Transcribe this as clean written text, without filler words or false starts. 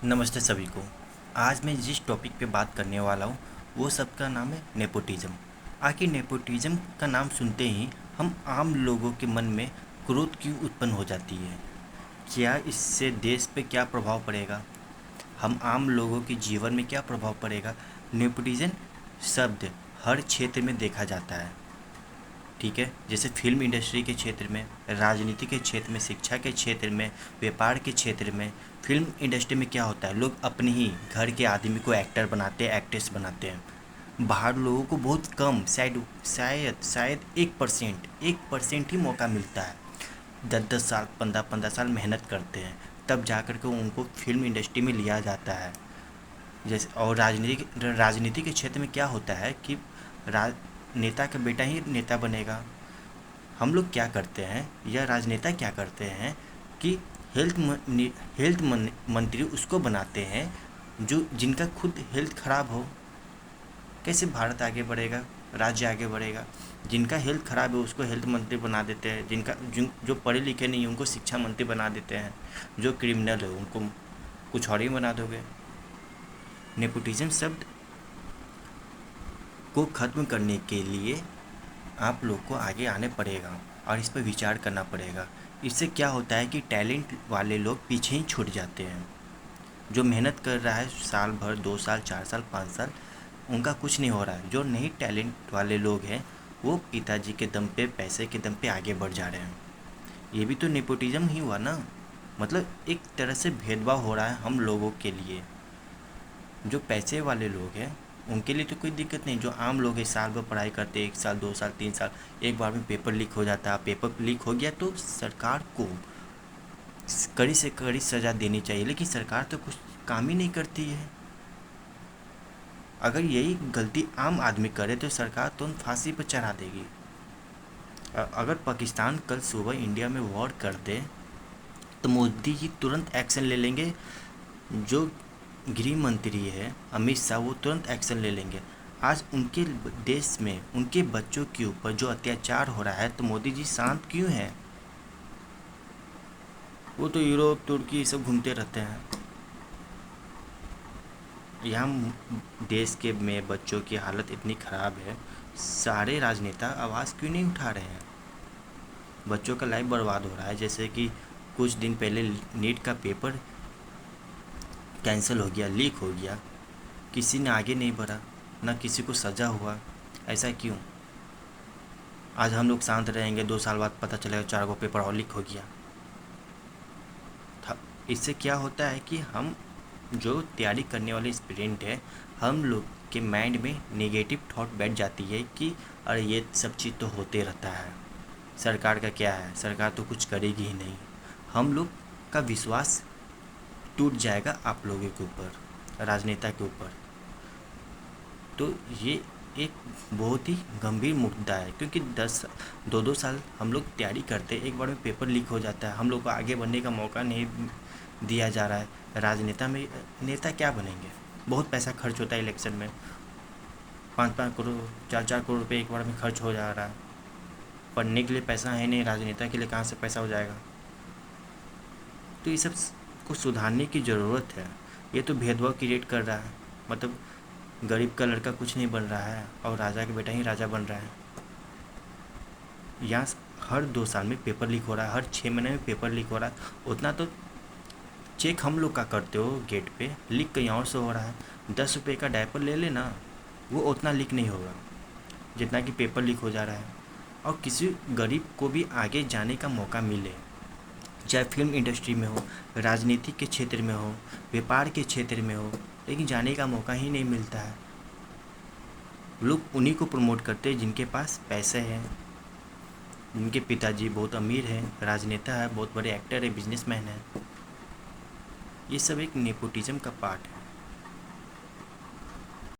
नमस्ते सभी को। आज मैं जिस टॉपिक पे बात करने वाला हूँ वो सबका नाम है नेपोटिज्म। आखिर नेपोटिज्म का नाम सुनते ही हम आम लोगों के मन में क्रोध क्यों उत्पन्न हो जाती है? क्या इससे देश पे क्या प्रभाव पड़ेगा? हम आम लोगों के जीवन में क्या प्रभाव पड़ेगा? नेपोटिज्म शब्द हर क्षेत्र में देखा जाता है, ठीक है। जैसे फिल्म इंडस्ट्री के क्षेत्र में, राजनीति के क्षेत्र में, शिक्षा के क्षेत्र में, व्यापार के क्षेत्र में। फिल्म इंडस्ट्री में क्या होता है, लोग अपने ही घर के आदमी को एक्टर बनाते हैं, एक्ट्रेस बनाते हैं। बाहर लोगों को बहुत कम, शायद शायद शायद 1% ही मौका मिलता है। 10-10 साल, 15-15 साल मेहनत करते हैं, तब जा कर के उनको फिल्म इंडस्ट्री में लिया जाता है। जैसे और राजनीति के क्षेत्र में क्या होता है कि राज नेता का बेटा ही नेता बनेगा। हम लोग क्या करते हैं या राजनेता क्या करते हैं कि हेल्थ मंत्री उसको बनाते हैं जो जिनका खुद हेल्थ खराब हो। कैसे भारत आगे बढ़ेगा, राज्य आगे बढ़ेगा? जिनका हेल्थ खराब है उसको हेल्थ मंत्री बना देते हैं, जो पढ़े लिखे नहीं उनको शिक्षा मंत्री बना देते हैं, जो क्रिमिनल है उनको कुछ और ही बना दोगे। नेपोटिज्म शब्द को ख़त्म करने के लिए आप लोग को आगे आने पड़ेगा और इस पर विचार करना पड़ेगा। इससे क्या होता है कि टैलेंट वाले लोग पीछे ही छूट जाते हैं। जो मेहनत कर रहा है साल भर, 2 साल, 4 साल, 5 साल, उनका कुछ नहीं हो रहा है। जो नहीं टैलेंट वाले लोग हैं वो पिताजी के दम पे, पैसे के दम पे आगे बढ़ जा रहे हैं। ये भी तो नेपोटिज्म ही हुआ ना। मतलब एक तरह से भेदभाव हो रहा है हम लोगों के लिए। जो पैसे वाले लोग हैं उनके लिए तो कोई दिक्कत नहीं। जो आम लोग हैं साल भर पढ़ाई करते, 1 साल, 2 साल, 3 साल, एक बार में पेपर लीक हो जाता है। पेपर लीक हो गया तो सरकार को कड़ी से कड़ी सज़ा देनी चाहिए, लेकिन सरकार तो कुछ काम ही नहीं करती है। अगर यही गलती आम आदमी करे तो सरकार तुरंत फांसी पर चढ़ा देगी। अगर पाकिस्तान कल सुबह इंडिया में वॉर कर दे तो मोदी जी तुरंत एक्शन ले लेंगे। जो गृह मंत्री है अमित शाह, वो तुरंत एक्शन ले लेंगे। आज उनके देश में उनके बच्चों के ऊपर जो अत्याचार हो रहा है तो मोदी जी शांत क्यों हैं? वो तो यूरोप, तुर्की सब घूमते रहते हैं। यहाँ देश के में बच्चों की हालत इतनी ख़राब है, सारे राजनेता आवाज़ क्यों नहीं उठा रहे हैं? बच्चों का लाइफ बर्बाद हो रहा है। जैसे कि कुछ दिन पहले नीट का पेपर कैंसिल हो गया, लीक हो गया, किसी ने आगे नहीं बढ़ा, ना किसी को सज़ा हुआ। ऐसा क्यों? आज हम लोग शांत रहेंगे, 2 साल बाद पता चलेगा 4 गो पेपर और लीक हो गया था। इससे क्या होता है कि हम जो तैयारी करने वाले स्टूडेंट है, हम लोग के माइंड में नेगेटिव थॉट बैठ जाती है कि अरे ये सब चीज़ तो होते रहता है, सरकार का क्या है, सरकार तो कुछ करेगी ही नहीं। हम लोग का विश्वास टूट जाएगा आप लोगों के ऊपर, राजनेता के ऊपर। तो ये एक बहुत ही गंभीर मुद्दा है, क्योंकि 2-2 साल हम लोग तैयारी करते हैं, एक बार में पेपर लीक हो जाता है, हम लोग को आगे बढ़ने का मौका नहीं दिया जा रहा है। राजनेता में नेता क्या बनेंगे? बहुत पैसा खर्च होता है इलेक्शन में, 5-5 करोड़, 4-4 करोड़ रुपये एक बार में खर्च हो जा रहा है। पढ़ने के लिए पैसा है नहीं, राजनेता के लिए कहाँ से पैसा हो जाएगा? तो ये सब को सुधारने की ज़रूरत है। ये तो भेदभाव क्रिएट कर रहा है। मतलब गरीब का लड़का कुछ नहीं बन रहा है और राजा का बेटा ही राजा बन रहा है। यहाँ हर 2 साल में पेपर लीक हो रहा है, हर 6 महीने में पेपर लीक हो रहा है। उतना तो चेक हम लोग का करते हो गेट पे, लीक कहीं और से हो रहा है। 10 रुपये का डायपर ले लेना, वो उतना लीक नहीं होगा जितना कि पेपर लीक हो जा रहा है। और किसी गरीब को भी आगे जाने का मौका मिले, चाहे फिल्म इंडस्ट्री में हो, राजनीति के क्षेत्र में हो, व्यापार के क्षेत्र में हो, लेकिन जाने का मौका ही नहीं मिलता है। लोग उन्हीं को प्रमोट करते हैं जिनके पास पैसे हैं, जिनके पिताजी बहुत अमीर हैं, राजनेता है, बहुत बड़े एक्टर है, बिजनेसमैन है। ये सब एक नेपोटिज्म का पार्ट है।